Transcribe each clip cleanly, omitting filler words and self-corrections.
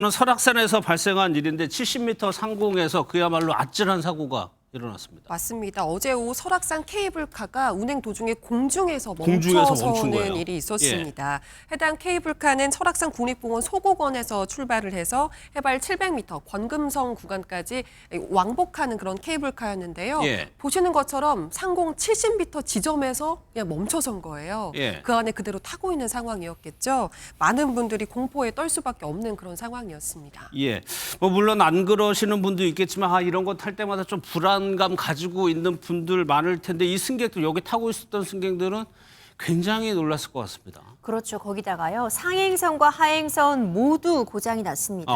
설악산에서 발생한 일인데 70m 상공에서 그야말로 아찔한 사고가 일어났습니다. 맞습니다. 어제 오후 설악산 케이블카가 운행 도중에 공중에서 멈춘 멈춰서는 거예요. 일이 있었습니다. 해당 케이블카는 설악산 국립공원 소곡원에서 출발을 해서 해발 700m 권금성 구간까지 왕복하는 그런 케이블카였는데요. 보시는 것처럼 상공 70m 지점에서 그냥 멈춰선 거예요. 그 안에 그대로 타고 있는 상황이었겠죠. 많은 분들이 공포에 떨 수밖에 없는 그런 상황이었습니다. 물론 안 그러시는 분도 있겠지만 이런 거 탈 때마다 좀 불안감 가지고 있는 분들 많을 텐데 이 승객들 여기 타고 있었던 승객들은 굉장히 놀랐을 것 같습니다. 그렇죠. 거기다가요. 상행선과 하행선 모두 고장이 났습니다.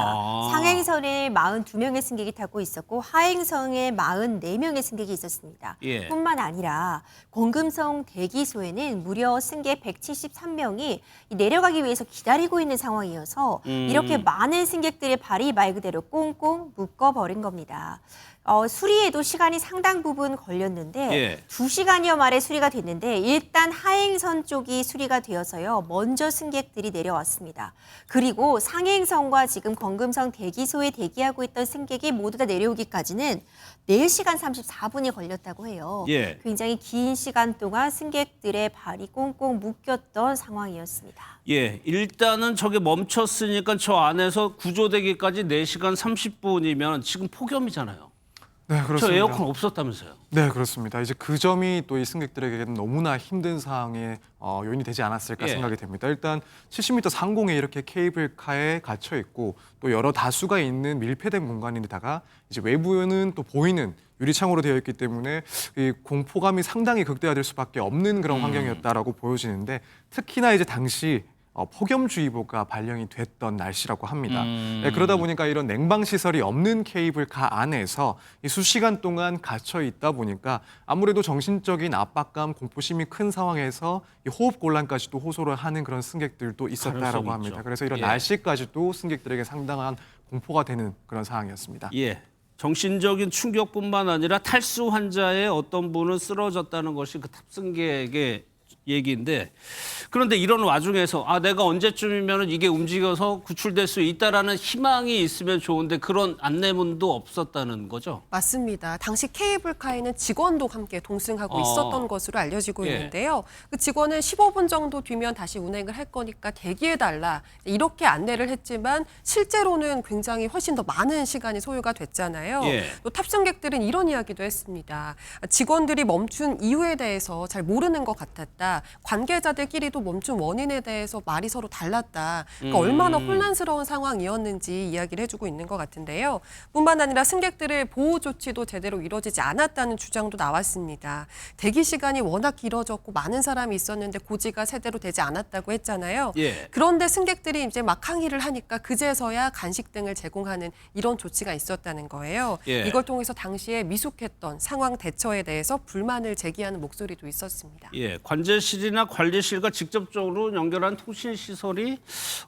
상행선에 42명의 승객이 타고 있었고 하행선에 44명의 승객이 있었습니다. 뿐만 아니라 권금성 대기소에는 무려 승객 173명이 내려가기 위해서 기다리고 있는 상황이어서 이렇게 많은 승객들의 발이 말 그대로 꽁꽁 묶어버린 겁니다. 수리에도 시간이 상당 부분 걸렸는데 2시간여 만에 수리가 됐는데 일단 하행선 쪽이 수리가 되어서요. 먼저 승객들이 내려왔습니다. 그리고 상행선과 지금 권금성 대기소에 대기하고 있던 승객이 모두 다 내려오기까지는 4시간 34분이 걸렸다고 해요. 굉장히 긴 시간 동안 승객들의 발이 꽁꽁 묶였던 상황이었습니다. 일단은 저게 멈췄으니까 저 안에서 구조되기까지 4시간 30분이면 지금 폭염이잖아요. 네, 그렇습니다. 저 에어컨 없었다면서요? 네, 그렇습니다. 이제 그 점이 또 이 승객들에게는 너무나 힘든 상황의 요인이 되지 않았을까 생각이 됩니다. 일단 70m 상공에 이렇게 케이블카에 갇혀 있고 또 여러 다수가 있는 밀폐된 공간인데다가 이제 외부는 또 보이는 유리창으로 되어 있기 때문에 이 공포감이 상당히 극대화될 수밖에 없는 그런 환경이었다라고 보여지는데 특히나 이제 당시 폭염주의보가 발령이 됐던 날씨라고 합니다. 그러다 보니까 이런 냉방시설이 없는 케이블카 안에서 이 수시간 동안 갇혀 있다 보니까 아무래도 정신적인 압박감, 공포심이 큰 상황에서 이 호흡곤란까지도 호소를 하는 그런 승객들도 있었다라고 합니다. 그래서 이런 날씨까지도 승객들에게 상당한 공포가 되는 그런 상황이었습니다. 정신적인 충격뿐만 아니라 탈수 환자의 어떤 분은 쓰러졌다는 것이 그 탑승객의 얘기인데 그런데 이런 와중에서 내가 언제쯤이면 이게 움직여서 구출될 수 있다라는 희망이 있으면 좋은데 그런 안내문도 없었다는 거죠? 맞습니다. 당시 케이블카에는 직원도 함께 동승하고 있었던 것으로 알려지고 있는데요. 그 직원은 15분 정도 뒤면 다시 운행을 할 거니까 대기해달라 이렇게 안내를 했지만 실제로는 굉장히 훨씬 더 많은 시간이 소요가 됐잖아요. 또 탑승객들은 이런 이야기도 했습니다. 직원들이 멈춘 이유에 대해서 잘 모르는 것 같았다. 관계자들끼리도 멈춘 원인에 대해서 말이 서로 달랐다. 그러니까 얼마나 혼란스러운 상황이었는지 이야기를 해주고 있는 것 같은데요. 뿐만 아니라 승객들의 보호 조치도 제대로 이루어지지 않았다는 주장도 나왔습니다. 대기 시간이 워낙 길어졌고 많은 사람이 있었는데 고지가 제대로 되지 않았다고 했잖아요. 그런데 승객들이 이제 막 항의를 하니까 그제서야 간식 등을 제공하는 이런 조치가 있었다는 거예요. 이걸 통해서 당시에 미숙했던 상황 대처에 대해서 불만을 제기하는 목소리도 있었습니다. 관제실이나 관리실과 직접적으로 연결한 통신시설이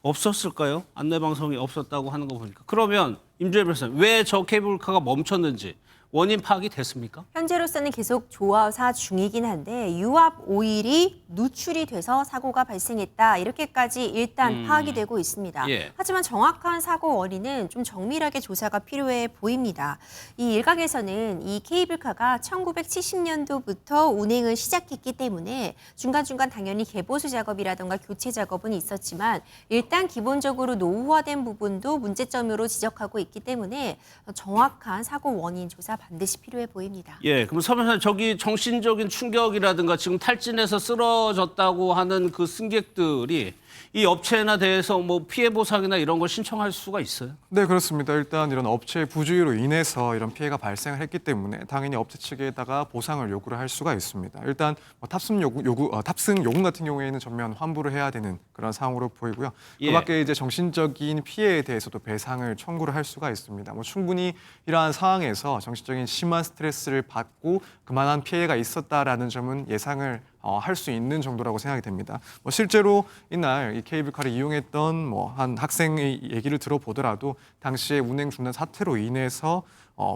없었을까요? 안내방송이 없었다고 하는 거 보니까. 그러면 임주혜 변호사님, 왜 저 케이블카가 멈췄는지 원인 파악이 됐습니까? 현재로서는 계속 조사 중이긴 한데 유압 오일이 누출이 돼서 사고가 발생했다. 이렇게까지 일단 파악이 되고 있습니다. 하지만 정확한 사고 원인은 좀 정밀하게 조사가 필요해 보입니다. 이 일각에서는 이 케이블카가 1970년도부터 운행을 시작했기 때문에 중간중간 당연히 개보수 작업이라든가 교체 작업은 있었지만 일단 기본적으로 노후화된 부분도 문제점으로 지적하고 있기 때문에 정확한 사고 원인 조사 반드시 필요해 보입니다. 그럼 서 변호사님, 저기 정신적인 충격이라든가 지금 탈진해서 쓰러졌다고 하는 그 승객들이 이 업체나 대해서 뭐 피해 보상이나 이런 걸 신청할 수가 있어요? 네, 그렇습니다. 일단 이런 업체의 부주의로 인해서 이런 피해가 발생을 했기 때문에 당연히 업체 측에다가 보상을 요구를 할 수가 있습니다. 일단 탑승 요금 같은 경우에는 전면 환불을 해야 되는 그런 상황으로 보이고요. 그밖에 이제 정신적인 피해에 대해서도 배상을 청구를 할 수가 있습니다. 충분히 이러한 상황에서 정신적인 심한 스트레스를 받고 그만한 피해가 있었다라는 점은 예상을 할 수 있는 정도라고 생각이 됩니다. 실제로 이날 이 케이블카를 이용했던 한 학생의 얘기를 들어보더라도 당시에 운행 중단 사태로 인해서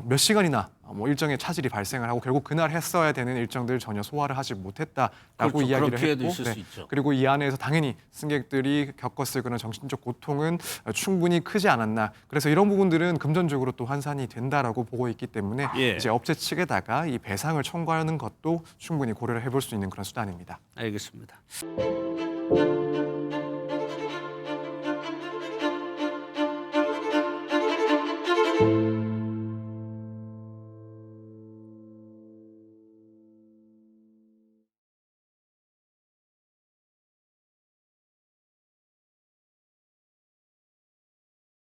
몇 시간이나 뭐 일정의 차질이 발생을 하고 결국 그날 했어야 되는 일정들 전혀 소화를 하지 못했다라고 그렇죠. 이야기를 그런 피해도 했고, 있을 수 있죠. 그리고 이 안에서 당연히 승객들이 겪었을 그런 정신적 고통은 충분히 크지 않았나. 그래서 이런 부분들은 금전적으로 또 환산이 된다라고 보고 있기 때문에 예. 이제 업체 측에다가 이 배상을 청구하는 것도 충분히 고려를 해볼 수 있는 그런 수단입니다. 알겠습니다.